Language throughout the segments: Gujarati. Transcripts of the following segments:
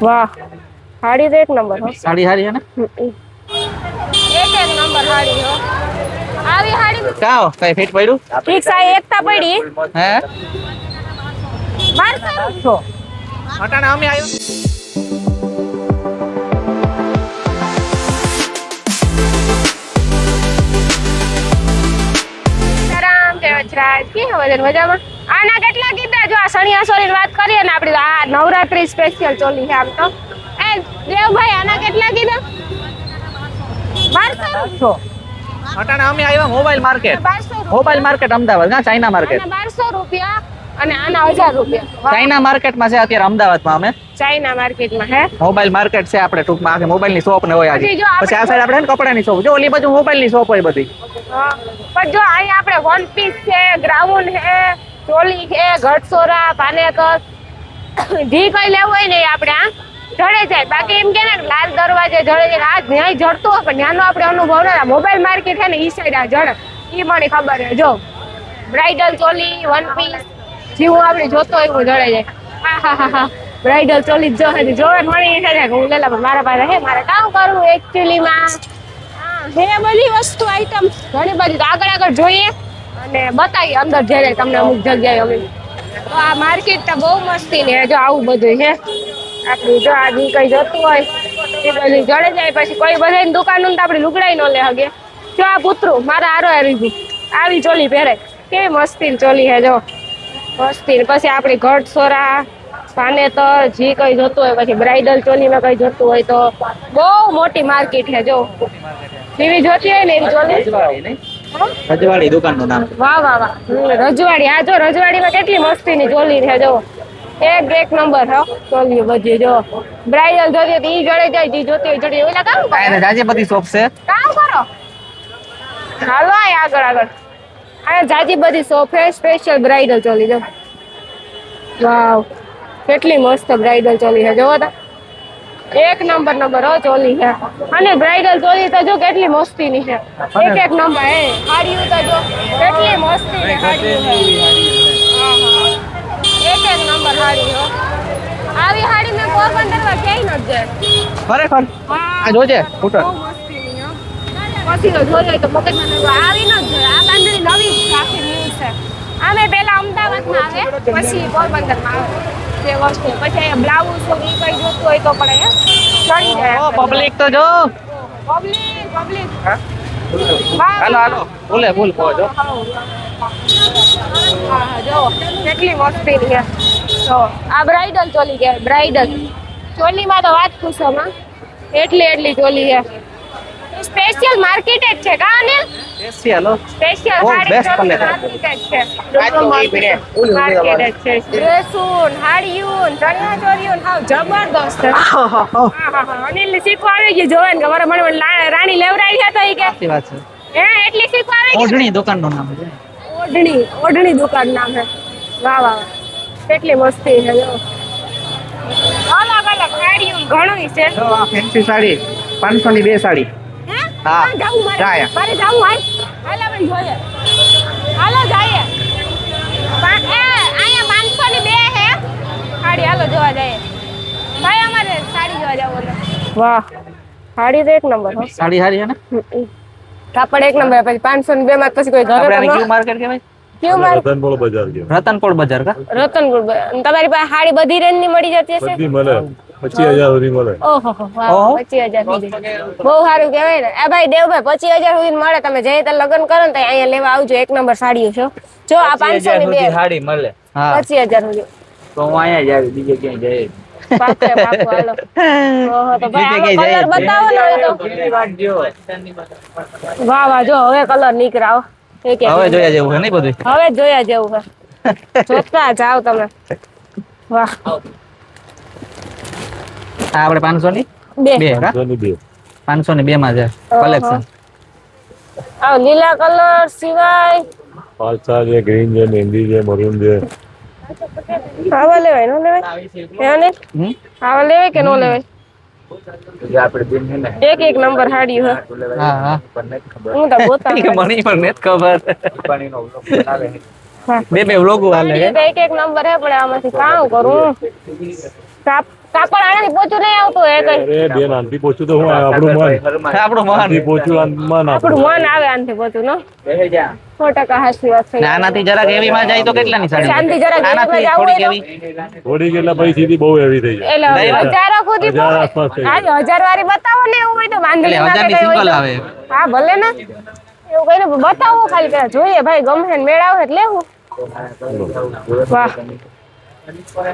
વાહ હાડી તો એક નંબર હો સાડી હારી હે ને એક નંબર હાડી હો આવી હાડી કાઓ કઈ ફિટ પડ્યું ઠીક સાઈ એકતા પડી હે 1200 અટાણે અમે આવ્યો મજામાં આના કેટલા કીધા જો આ સણિયા સોરીની વાત કરીએ ને આપડી આ નવરાત્રી સ્પેશિયલ ચોલી છે આમ તો એ દેવભાઈ આના કેટલા કીધા 1200 અટાણે અમે આવ્યા mobile market 1200 mobile market Ahmedabad ના ચાઇના માર્કેટ 1200 રૂપિયા અને આના 1000 રૂપિયા ચાઇના માર્કેટમાં છે અત્યારે અમદાવાદમાં અમે ચાઇના માર્કેટમાં હે મોબાઈલ માર્કેટ છે આપણે ટૂંકમાં આખી મોબાઈલની શોપ ને હોય આજે પછી જો આપણે પછી આ સાઈડ આપણે કપડાની શોપ જો ઓલી બાજુ મોબાઈલની શોપ હોય બધી હા પણ જો અહીં આપણે વન પીસ છે ગ્રાઉન્ડ છે ચોલી છે ઘટસોરા પાનેતર જી કઈ લેવું હોય ને એ આપણે આ જડે જાય બાકી એમ કે ને લાલ દરવાજે જડે જાય આ ન્યાય જડતો હોય પણ ત્યાંનો આપણે અનુભવ ના મોબાઈલ માર્કેટ છે ને ઈ સાઈડ આ જડે ઈ મને ખબર છે જો બ્રાઇડલ ચોલી વન પીસ જેવું આપણે જોતો હોય એવું જડે જાય હા બ્રાઇડલ ચોલી જો હજી જોવે મળી છે કે હું લેલા પણ મારા પાસે હે મારે કામ કરવું એકચ્યુઅલી માં હે બધી વસ્તુ આઈટમ ઘણી બધી આગળ જોઈએ અને બતાવી અંદર જઈને તમને અમુક જગ્યાએ અમે તો આ માર્કેટ તો બહુ મસ્તી ને જો આવું બધું છે આપણી જો આ જી કઈ જતું હોય એ બધું જડે જાય પછી કોઈ બધાની દુકાન તો આપણે લુગડાઈ ન લે હગે જો આ પુતરું મારા હારો હારી આવી ચોલી પહેરે કેવી મસ્તી ચોલી છે જો મસ્તી પછી આપણી ઘટ સોરા પાનેતર જી કઈ જોતું હોય પછી બ્રાઇડલ ચોલીમાં કઈ જોતું હોય તો બહુ મોટી માર્કેટ છે જો જેવી જોતી હોય ને એવી ચોલી રજવાડી દુકાનનું નામ વાહ રજવાડી આ જો રજવાડીમાં કેટલી મસ્તીની ચોલી છે જો એક નંબર હો ચોલી બધી જો બ્રાઇડલ જોતી હોય ઈ જડે જાય જી જોતી હોય જડે ઓલા કામ કરે આ જાજી બધી શોપ છે કામ કરો હાલો આગળ આ જાજી બધી શોપ છે સ્પેશિયલ બ્રાઇડલ ચોલી જો વાવ કેટલી મસ્ત બ્રાઇડલ ચોલી છે જોવો તો એક નંબર હો ચોલી છે અને બ્રાઇડલ ચોલી તો જો કેટલી મસ્તીની છે એક નંબર હે હાડીઓ તો જો કેટલી મસ્તી ને હાડીઓ છે એક નંબર હાડી હો આવી હાડી મેં પોરબંદરમાં ક્યાંય ન જાય ખરેખર આ જોજે ફૂટર બહુ મસ્તીની હો પછી તો જોઈએ તો મગજમાં આવી ન જાય આ બાંધણી નવી આખી ન્યૂઝ છે આમે પહેલા અમદાવાદમાં આવે પછી પોરબંદરમાં આવે તે વસ્તુ પછી અહીંયા બ્લાઉઝ હોય ઈ કઈ જોતું હોય તો પણ અહીંયા ચડી જાય પબ્લિક તો જો પબ્લિક હાલો બોલ પહોંચો હા જો કેટલી મસ્તી છે તો આ બ્રાઇડલ ચોલી કહેવાય બ્રાઇડલ ચોલીમાં તો વાત પૂછોમાં એટલી ચોલી છે સ્પેશિયલ માર્કેટ જ છે કા અનિલ સ્પેશિયલ હાડી માર્કેટ છે માર્કેટ છે ડ્રેસુન હાડીયુન ચણિયા ચોરીયુન હાવ જબરદસ્ત છે અનિલ ને શીખવા આવી ગઈ જોવે ને મારે મને રાણી લેવરાઈ છે તો ઈ કે સાચી વાત છે હે એટલી શીખવા આવી ગઈ ઓઢણી દુકાનનું નામ છે ઓઢણી દુકાન નામ છે વાહ કેટલી મસ્તી છે જો અલગ હાડીયુન ઘણું છે જો આ ફેન્સી સાડી 500 ની બે સાડી હા જાઉં જાય મારે જાઉં હાલ ભાઈ જોઈએ હાલો જઈએ અહીંયા 500 ની બે હે સાડી હાલો જોવા જઈએ ભાઈ અમારે સાડી જોવા જવું વાહ સાડી તો એક નંબર હો સાડી હારી છે ને કાપડ એક નંબર પછી 500 ની બે માં પછી કોઈ ઘરે આપણે ક્યુ માર્કેટ કહેવાય રતનપોળ બજાર કહેવાય રતનપોળ બજાર કા રતનપુર તમારી પાસે સાડી બધી રેન્જ ની મળી જતી હશે બધી મળે 25000 સુધી મળે ઓહો વાહ 25000 સુધી બહુ સારું કહેવાય ને એ ભાઈ દેવભાઈ 25000 સુધી મળે તમે જે તે લગન કરો ને તો અહીંયા લેવા આવજો એક નંબર સાડીઓ છો જો આ 500 ની બે સાડી મળે હા 25000 સુધી તો હું અહીંયા જ આવી બીજે ક્યાંય જાય પાકે પાકો હાલો ઓહો તો ભાઈ કલર બતાવો ને વાહ જો હવે કલર નીકળાવો હવે જોયા જેવું છે નહીં બધું હવે જોયા જેવું છે જોતા જાવ તમે વાહ આ આપણે 500 ની બે 500 ની બે માં છે કલેક્શન આ લીલા કલર સિવાય પાલસા છે ગ્રીન છે મહેંદી છે મરૂન છે આવા લેવાય નો લેવાય એને આવા લેવાય કે નો લેવાય આપણે બેન છે ને એક નંબર હાડી હે હા હું તો બોતા મને પણ નથી ખબર પાણીનો વ્લોગ બનાવે બે વ્લોગ વાલે એક નંબર હે પણ આમાંથી કામ કરું કાપ કાપડ આનાથી પોચું નહીં આવતું એ કઈ અરે બેન આંટી પહોંચ્યું તો હું આપણું મન આપણું મન આંટી પહોંચ્યું મન આપણું મન આવે આનાથી પોચું નો 100% હાચી વાત છે આનાથી જરાક એવી માં જાય તો કેટલાની સાડી શાંતિ જરાક આનાથી એવી થોડીક જાવું એવી થોડી કેટલા પૈસા થી બહુ હેવી થઈ જાય એટલે હજારો સુધી 1000 આસપાસ થઈ જાય. હા 1000 વાળી બતાવો ને એવું હોય તો વાંધો એટલે નહીં 1000 ની સિંગલ આવે હા ભલે ને એવું કઈને બતાવો ખાલી પેલા જોઈએ ભાઈ ગમે ને મેળ આવે એટલે લેવું વાહ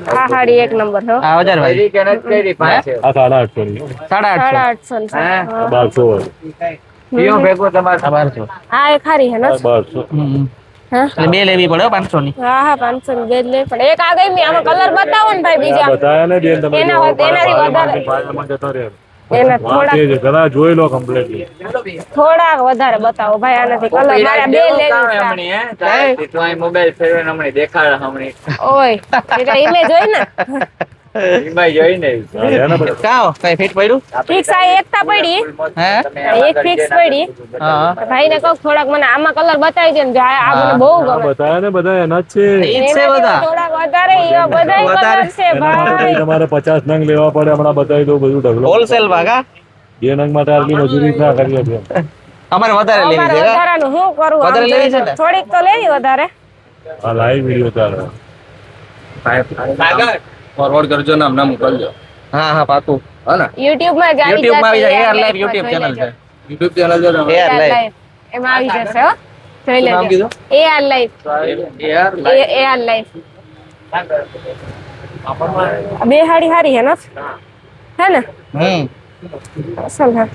હા હાડી એક નંબર હો આ 1000 વાળી આ 850 ની 850 850 1200 હા એ ખારી હે ને 1200 હા એટલે બે લેવી પડે 500 ની હા હા 500 ની બે જ લે પણ એક આ ગઈ આમાં કલર બતાવો ને ભાઈ બીજા બતાયા ને બેન તમે એના જો, એનાથી ભારે વધારે પાયામાં જતો રહે. એના વાત એ છે, ઘણા જોઈ લો કમ્પ્લીટલી થોડા વધારે બતાવો ભાઈ આનાથી કલર મારા બે લેવી છે મોબાઈલ ફેરવે હમણાં દેખાડે હમણાં ઓય એટલે ઇમેજ હોય ને એમાં જોઈને કાઓ કઈ ફિટ પડ્યું ફિક્સ આ એકતા પડી હે એક ફિક્સ પડી હા ભાઈ ને કહું થોડાક મને આમાં કલર બતાવી દે ને જો આ મને બહુ હા, ગમે બતાયા ને બધા એના જ છે ઈ જ છે એનાથી બધા થોડાક વધારે એવા બધા વધારે. કલર છે એના માટે ભાઈ તમારે 50 નંગ લેવા પડે હમણાં બતાવી દઉં બધું ઢગલો હોલસેલ ભાગા બે નંગ માટે આટલી મજૂરી ના કરીએ છીએ. અમારે વધારે લેવી અમારે છે કા? વધારાનું શું કરું આમ વધારે લેવી છે ને? થોડીક તો લેવી વધારે આ લાઈવ વિડીયો ચાલે ફોરવર્ડ કરજો નામ ના મોકલજો હા હા પાકું હા ને YouTube માં જ આવી YouTube માં આવી જશે, જાય AR live Live YouTube જોઈ ચેનલ લેજો. છે યુટ્યુબ ચેનલ જો AR AR Live Live. એમાં આવી જશે હો જોઈ શું નામ લેજો કીધું? AR Live. યાર AR Live. બે હાડી હારી હે ને હે ને અસલ હે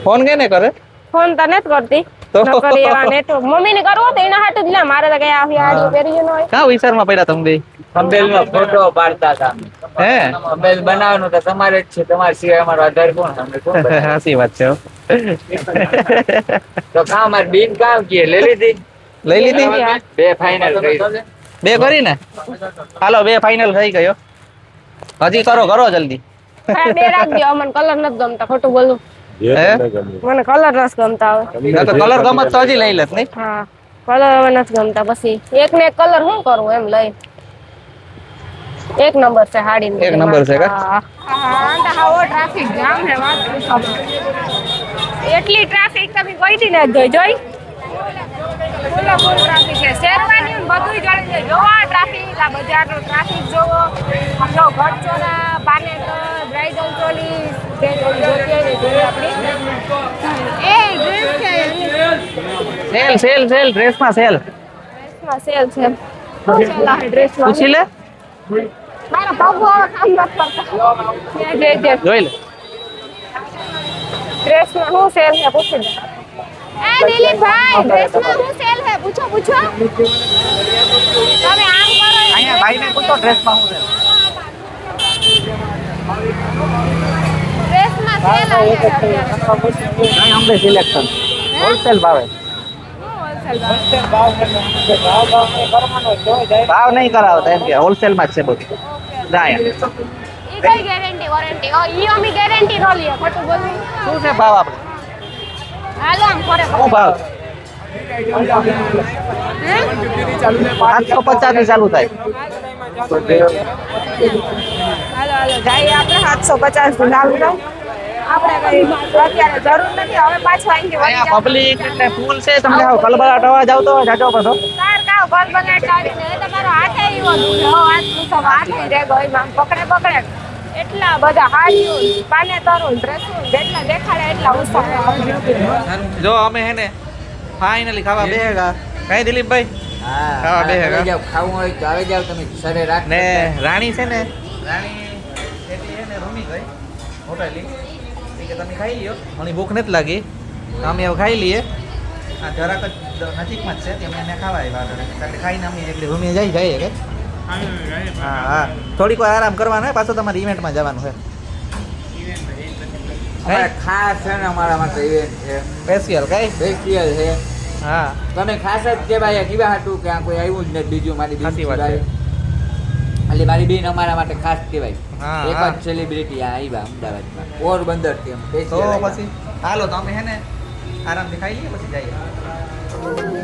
ફોન કેને કરે ફોન તો નથી કરતી તો? ન કરી એવા ને તો મમ્મી ને કરવો તો એના હાટુ જ લે મારે તો કઈ આવી હાડી પહેરી ન હોય કા વિચારમાં પડ્યા તમે બે થંબનેલ માં ફોટો પાડતા હતા હે થંબનેલ બનાવવાનું તો તમારે જ છે તમારા સિવાય અમારો આધાર કોણ અમને કોણ બનાવે? સાચી વાત છે હો. તો કામ મારે બિન કામ કે લઈ લીધી લઈ લીધી બે ફાઇનલ કરી બે કરી ને હાલો બે ફાઇનલ થઈ ગયો હજી કરો જલ્દી હા, બે રાખજો મને કલર નથી ગમતા ખોટું બોલું જે હે? તમને ગમે. મને કલર નથી ગમતા હવે ના તો કલર ગમત તો હજી લઈ લેત નહીં હા કલર હવે નથી ગમતા પછી એક ને એક કલર શું કરવું એમ લઈ એક નંબર છે હાડી એક નંબર છે કા? ટ્રાફિક જામ હે વાત પૂછો. એટલી ટ્રાફિક તમે કોઈ દી નથી જોઈ ફૂલ ટ્રાફિક છે શેરવાની ને બધું જોડે છે જોવો આ ટ્રાફિક આ બજારનો ટ્રાફિક જોવો જો ઘટચોરા પાનેતર બ્રાઇડલ ચોલી બે ચોલી જોતી હોય ને જોઈ આપણી એ ડ્રેસ છે એની સેલ ડ્રેસમાં સેલ ડ્રેસમાં સેલ છે શું સેલ આ ડ્રેસમાં પૂછી લે મારા પગો હવે કામ નથી કરતા જે જોઈ લે ડ્રેસમાં શું સેલ છે પૂછી લે એ દિલીપભાઈ ડ્રેસમાં શું સેલ છે પૂછો તમે આમ કરો અહીંયા ભાઈને પૂછો ડ્રેસમાં શું છે ડ્રેસમાં સેલ આવી છે અત્યારે નહીં અમને સિલેક્શન હોલસેલ ભાવે ભાવ નહીં કરાવતા એમ કે હોલસેલ માં જ છે બધું જાય ઈ કઈ ગેરંટી વોરંટી ઈ અમે ગેરંટી નો લઈએ ખોટું બોલવું શું છે ભાવ આપણે હાલો આમ કરે શું ભાવ 750 થી ચાલુ થાય હાલો જાય આપણે 750 થી ચાલુ થાય આપણે કઈ અત્યારે જરૂર નથી હવે પાછું અહીંથી વળી અહીંયા પબ્લિક એટલે ફૂલ છે તમને આવો કલબલાટ અવાજ આવતો હોય જાજો બધો કાર કાવ ગોલ બગાડ લાવીને એ તમારો હાથે એવો દુખે હો હાથ પૂછો હાથે રે ગઈ માં પકડે એટલા બધા હાડીઓ પાને તરુણ ડ્રેસું જેટલા દેખાડે એટલા ઉત્સાહ જો અમે હે ને ફાઇનલી ખાવા બેહેગા કઈ દિલીપભાઈ ખાવા બેહેગા ખાવું હોય તો આવી જાવ તમે સરે રાખ ને રાણી છે ને રાણી એટલી હે ને રૂમી ગઈ હોટેલી કે તમે ખાઈ લ્યો મને ભૂખ નથી લાગી તો અમે હવે ખાઈ લઈએ આ જરાક જ નજીકમાં જ છે તેમને એને ખાવા આવ્યા એટલે ખાઈને અમે એટલે રૂમી જઈએ કે હા થોડીક વાર આરામ કરવાનો હોય પાછો તમારે ઇવેન્ટમાં જવાનું છે અમારે ખાસ છે ને અમારા માટે ઇવેન્ટ છે સ્પેશિયલ કઈ ફેસ્ટિવલ છે હા તમે ખાસ જ કે ભાઈ કીવા હાટું કે આ કોઈ આવ્યું જ નથી બીજું મારી બેન સાચી વાત છે. સિવાય. એટલે મારી બેન અમારા માટે ખાસ કહેવાય હા, એક હા. જ સેલિબ્રિટી આ આવ્યા અમદાવાદમાં પોરબંદર થી તો પછી હાલો તો અમે હે ને આરામથી ખાઈ લઈએ પછી જઈએ